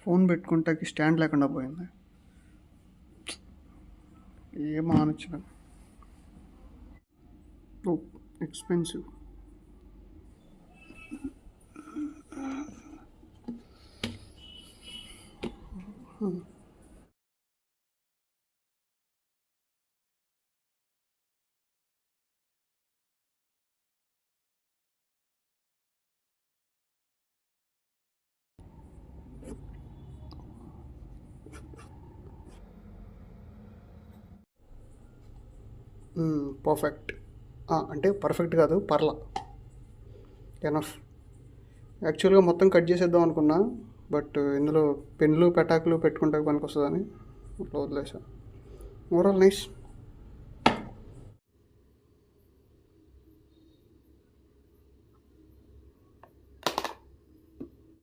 Phone పెట్టుకుంటాకి stand లేకుండా పోయింది. ఏం ఆనొచ్చిన ఎక్స్పెన్సివ్. పర్ఫెక్ట్. అంటే పర్ఫెక్ట్ కాదు, పర్లా, ఎనఫ్. యాక్చువల్గా మొత్తం కట్ చేసేద్దాం అనుకున్నా, బట్ ఇందులో పెన్లు పెటాకులు పెట్టుకుంటే పనికి వస్తుందని అట్లా వదిలేసా. Overall nice.